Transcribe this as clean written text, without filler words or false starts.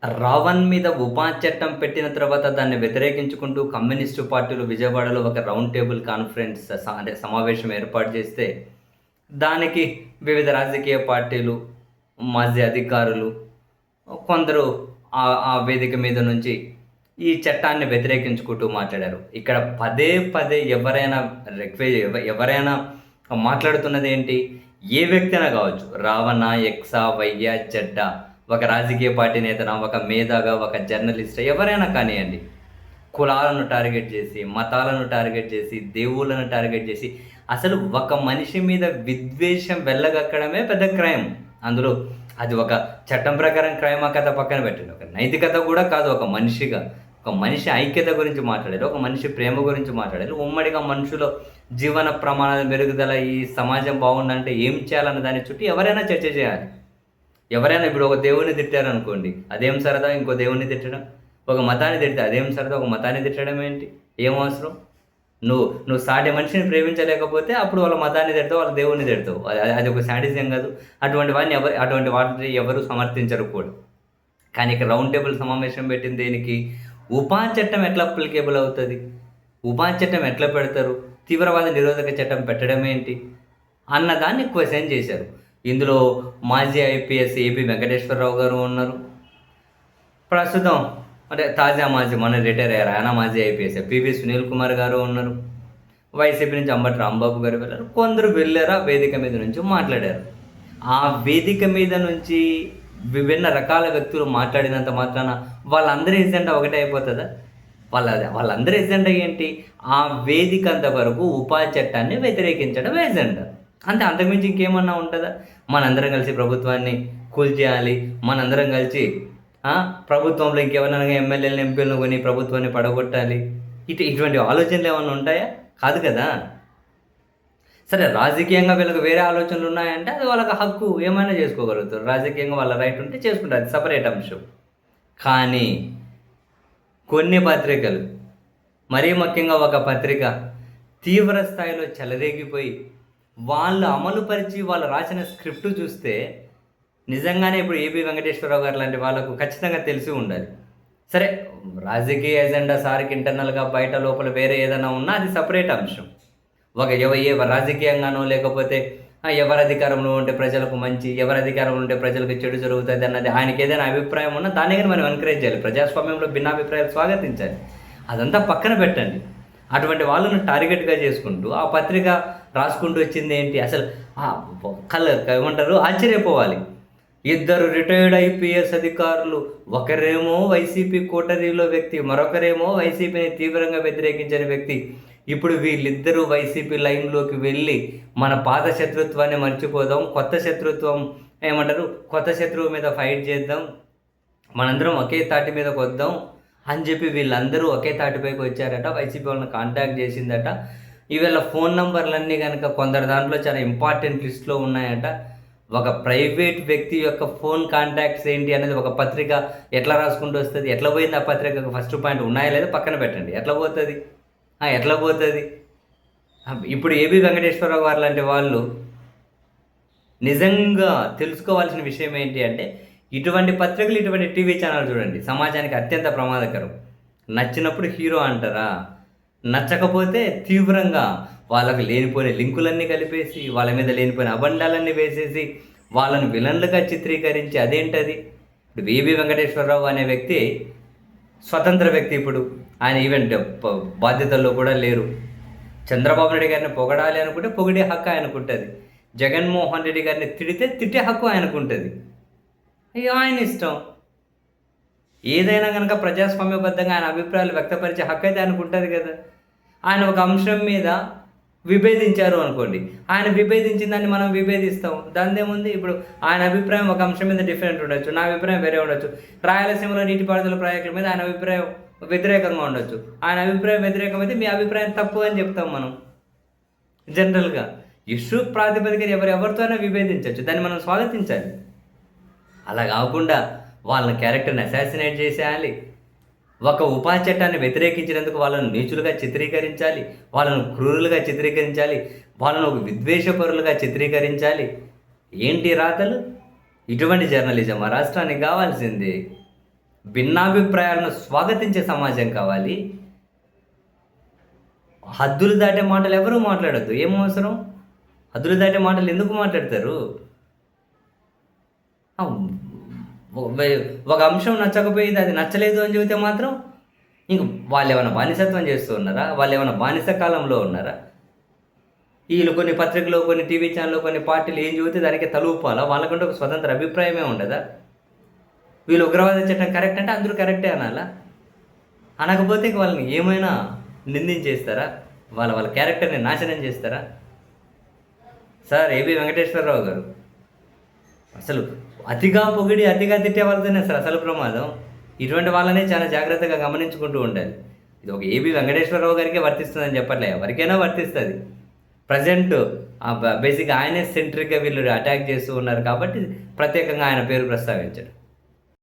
రావణ్ మీద ఉపా చట్టం పెట్టిన తర్వాత దాన్ని వ్యతిరేకించుకుంటూ కమ్యూనిస్టు పార్టీలు విజయవాడలో ఒక రౌండ్ టేబుల్ కాన్ఫరెన్స్ అంటే సమావేశం ఏర్పాటు చేస్తే, దానికి వివిధ రాజకీయ పార్టీలు, మాజీ అధికారులు కొందరు ఆ వేదిక మీద నుంచి ఈ చట్టాన్ని వ్యతిరేకించుకుంటూ మాట్లాడారు. ఇక్కడ పదే పదే ఎవరైనా మాట్లాడుతున్నదేంటి? ఏ వ్యక్తి అయినా కావచ్చు. రావణ, ఎక్సా, వైయ్య, జెడ్డా, ఒక రాజకీయ పార్టీ నేతనా, ఒక మేధాగా, ఒక జర్నలిస్ట్ ఎవరైనా కానియండి. కులాలను టార్గెట్ చేసి, మతాలను టార్గెట్ చేసి, దేవుళ్ళను టార్గెట్ చేసి, అసలు ఒక మనిషి మీద విద్వేషం వెళ్ళగక్కడమే పెద్ద క్రైమ్. అందులో అది ఒక చట్టం ప్రకారం క్రైమా కథ పక్కన పెట్టండి. ఒక నైతికత కూడా కాదు. ఒక మనిషిగా, ఒక మనిషి ఐక్యత గురించి మాట్లాడారు. ఒక మనిషి ప్రేమ గురించి మాట్లాడారు. ఉమ్మడిగా మనుషుల జీవన ప్రమాణాల మెరుగుదల, ఈ సమాజం బాగుండాలంటే ఏం చేయాలన్న దాని చుట్టూ ఎవరైనా చర్చ చేయాలి. ఎవరైనా ఇప్పుడు ఒక దేవుడిని తిట్టారనుకోండి, అదేం సరదా ఇంకో దేవుడిని తిట్టడం? ఒక మతాన్ని తిడితే అదేం సరదా ఒక మతాన్ని తిట్టడం ఏంటి? ఏం అవసరం? నువ్వు సాటి మనిషిని ప్రేమించలేకపోతే అప్పుడు వాళ్ళ మతాన్ని తిడతావు, వాళ్ళ దేవుడిని తిడతావు. అది ఒక శాడిజం కాదు. అటువంటి వాటిని ఎవరు సమర్థించరు కూడా. కానీ ఇక్కడ రౌండ్ టేబుల్ సమావేశం పెట్టింది దేనికి? ఉపా చట్టం ఎట్లా అప్లికేబుల్ అవుతుంది? ఉపా చట్టం ఎట్లా పెడతారు? తీవ్రవాద నిరోధక చట్టం పెట్టడం ఏంటి అన్నదాన్ని క్వశ్చన్ చేశారు. ఇందులో మాజీ ఐపీఎస్ ఏపీ వెంకటేశ్వరరావు గారు ఉన్నారు. ప్రస్తుతం అంటే తాజా మాజీ మొన్న రిటైర్ అయ్యారు ఆయన మాజీ ఐపీఎస్ పివి సునీల్ కుమార్ గారు ఉన్నారు. వైసీపీ నుంచి అంబటి రాంబాబు గారు వెళ్ళారు. కొందరు వెళ్ళారు, ఆ వేదిక మీద నుంచి మాట్లాడారు. ఆ వేదిక మీద నుంచి విభిన్న రకాల వ్యక్తులు మాట్లాడినంత మాత్రాన వాళ్ళందరి ఎజెండా ఒకటే అయిపోతుందా? వాళ్ళందరి ఎజెండా ఏంటి? ఆ వేదిక అంతవరకు ఉపా చట్టాన్ని వ్యతిరేకించడం ఎజెండా. అంతే, అంతకుమించి ఇంకేమన్నా ఉంటుందా? మనందరం కలిసి ప్రభుత్వాన్ని కూల్చేయాలి, మనందరం కలిసి ప్రభుత్వంలో ఇంకెవరైనా ఎమ్మెల్యేలను, ఎంపీలను కొని ప్రభుత్వాన్ని పడగొట్టాలి, ఇటువంటి ఆలోచనలు ఏమైనా ఉంటాయా? కాదు కదా. సరే, రాజకీయంగా వీళ్ళకి వేరే ఆలోచనలు ఉన్నాయంటే అది వాళ్ళకి హక్కు, ఏమైనా చేసుకోగలుగుతారు. రాజకీయంగా వాళ్ళ రైట్ ఉంటే చేసుకుంటారు, అది సపరేట్ అంశం. కానీ కొన్ని పత్రికలు, మరీ ముఖ్యంగా ఒక పత్రిక తీవ్ర స్థాయిలో చెలరేగిపోయి వాళ్ళు అమలుపరిచి వాళ్ళు రాసిన స్క్రిప్ట్ చూస్తే నిజంగానే ఇప్పుడు ఏపీ వెంకటేశ్వరరావు గారు లాంటి వాళ్ళకు ఖచ్చితంగా తెలిసి ఉండాలి. సరే, రాజకీయ ఎజెండా సార్కి ఇంటర్నల్గా బయట లోపల వేరే ఏదైనా ఉన్నా అది సపరేట్ అంశం. రాజకీయంగానో లేకపోతే ఎవరి అధికారంలో ఉంటే ప్రజలకు మంచి, ఎవరి అధికారంలో ఉంటే ప్రజలకు చెడు జరుగుతుంది అన్నది ఆయనకి ఏదైనా అభిప్రాయం ఉన్నా దాన్ని కానీ మనం ఎంకరేజ్ చేయాలి. ప్రజాస్వామ్యంలో భిన్నాభిప్రాయాలు స్వాగతించాలి. అదంతా పక్కన పెట్టండి. అటువంటి వాళ్ళను టార్గెట్గా చేసుకుంటూ ఆ పత్రిక రాసుకుంటూ వచ్చింది ఏంటి? అసలు ఏమంటారు, ఆశ్చర్యపోవాలి. ఇద్దరు రిటైర్డ్ ఐపీఎస్ అధికారులు, ఒకరేమో వైసీపీ కోటరీలో వ్యక్తి, మరొకరేమో వైసీపీని తీవ్రంగా వ్యతిరేకించిన వ్యక్తి. ఇప్పుడు వీళ్ళిద్దరూ వైసీపీ లైన్లోకి వెళ్ళి మన పాత శత్రుత్వాన్ని మర్చిపోదాం, కొత్త శత్రువు మీద ఫైట్ చేద్దాం, మనందరం ఒకే తాటి మీదకి వద్దాం అని చెప్పి వీళ్ళందరూ ఒకే తాటిపైకి వచ్చారట. వైసీపీ వాళ్ళని కాంటాక్ట్ చేసిందట. ఈవేళ ఫోన్ నంబర్లన్నీ కనుక కొందరు దాంట్లో చాలా ఇంపార్టెంట్ లిస్ట్లో ఉన్నాయట. ఒక ప్రైవేట్ వ్యక్తి యొక్క ఫోన్ కాంటాక్ట్స్ ఏంటి అనేది ఒక పత్రిక ఎట్లా రాసుకుంటూ వస్తుంది? ఎట్లా పోయింది ఆ పత్రికకు? ఫస్ట్ పాయింట్ ఉన్నాయా లేదా పక్కన పెట్టండి. ఎట్లా పోతుంది? ఇప్పుడు ఏబీ వెంకటేశ్వరరావు గారు లాంటి వాళ్ళు నిజంగా తెలుసుకోవాల్సిన విషయం ఏంటి అంటే, ఇటువంటి పత్రికలు, ఇటువంటి టీవీ ఛానల్ చూడండి, సమాజానికి అత్యంత ప్రమాదకరం. నచ్చినప్పుడు హీరో అంటారా, నచ్చకపోతే తీవ్రంగా వాళ్ళకు లేనిపోయిన లింకులన్నీ కలిపేసి, వాళ్ళ మీద లేనిపోయిన అబండాలన్నీ వేసేసి, వాళ్ళని విలన్లుగా చిత్రీకరించి, అదేంటది? ఇప్పుడు ఏబీ వెంకటేశ్వరరావు అనే వ్యక్తి స్వతంత్ర వ్యక్తి. ఇప్పుడు ఆయన ఈవెంట్ బాధ్యతల్లో కూడా లేరు. చంద్రబాబు నాయుడు గారిని పొగడాలి అనుకుంటే పొగిడే హక్కు ఆయనకుంటుంది. జగన్మోహన్ రెడ్డి గారిని తిట్టే హక్కు ఆయనకుంటుంది. ఆయన ఇష్టం. ఏదైనా కనుక ప్రజాస్వామ్యబద్ధంగా ఆయన అభిప్రాయాలు వ్యక్తపరిచే హక్కు అయితే ఆయనకు ఉంటుంది కదా. ఆయన ఒక అంశం మీద విభేదించారు అనుకోండి, ఆయన విభేదించిన దాన్ని మనం విభేదిస్తాం, దానిదేముంది? ఇప్పుడు ఆయన అభిప్రాయం ఒక అంశం మీద డిఫరెంట్ ఉండొచ్చు, నా అభిప్రాయం వేరే ఉండొచ్చు. రాయలసీమలో నీటిపారుదల ప్రాజెక్టుల మీద ఆయన అభిప్రాయం వ్యతిరేకంగా ఉండొచ్చు. ఆయన అభిప్రాయం వ్యతిరేకమైతే మీ అభిప్రాయం తప్పు అని చెప్తాం మనం. జనరల్గా ఇష్యూ ప్రాతిపదికన ఎవరితోనైనా విభేదించవచ్చు, దాన్ని మనం స్వాగతించాలి. అలా కాకుండా వాళ్ళని క్యారెక్టర్ని అసాసినేట్ చేసేయాలి, ఒక ఉపా చట్టాన్ని వ్యతిరేకించినందుకు వాళ్ళను నీచులుగా చిత్రీకరించాలి, వాళ్ళను క్రూరులుగా చిత్రీకరించాలి, వాళ్ళను ఒక విద్వేషపరులుగా చిత్రీకరించాలి. ఏంటి రాతలు? ఇటువంటి జర్నలిజం ఆ రాష్ట్రానికి కావాల్సింది. భిన్నాభిప్రాయాలను స్వాగతించే సమాజం కావాలి. హద్దులు దాటే మాటలు ఎవరు మాట్లాడొద్దు. ఏం అవసరం? హద్దులు దాటే మాటలు ఎందుకు మాట్లాడతారు? ఆ! ఒక అంశం నచ్చకపోయింది, అది నచ్చలేదు అని చెబితే మాత్రం ఇంక వాళ్ళేమన్నా బానిసత్వం చేస్తూ ఉన్నారా? వాళ్ళేమన్నా బానిస కాలంలో ఉన్నారా? ఈళ్ళు కొన్ని పత్రికలు, కొన్ని టీవీ ఛానెల్‌లు, కొన్ని పార్టీలు ఏం చెబితే దానికి తలూపాలా? వాళ్ళకంటూ ఒక స్వతంత్ర అభిప్రాయమే ఉండదా? వీళ్ళు ఉగ్రవాద చట్టం కరెక్ట్ అంటే అందరూ కరెక్టే అనాలా? అనకపోతే ఇంక వాళ్ళని ఏమైనా నిందించేస్తారా? వాళ్ళ క్యారెక్టర్‌ని నాశనం చేస్తారా? సార్ ఏబీ వెంకటేశ్వరరావు గారు, అసలు అతిగా పొగిడి, అతిగా తిట్టే వాళ్ళతోనే అసలు ప్రమాదం. ఇటువంటి వాళ్ళనే చాలా జాగ్రత్తగా గమనించుకుంటూ ఉండాలి. ఇది ఒక ఏబీ వెంకటేశ్వరరావు గారికే వర్తిస్తుందని చెప్పట్లే, ఎవరికైనా వర్తిస్తది. ప్రెజెంట్ బేసిక్‌గా ఆయనే సెంట్రిక్‌గా వీళ్ళు అటాక్ చేస్తూ ఉన్నారు కాబట్టి ప్రత్యేకంగా ఆయన పేరు ప్రస్తావించడం.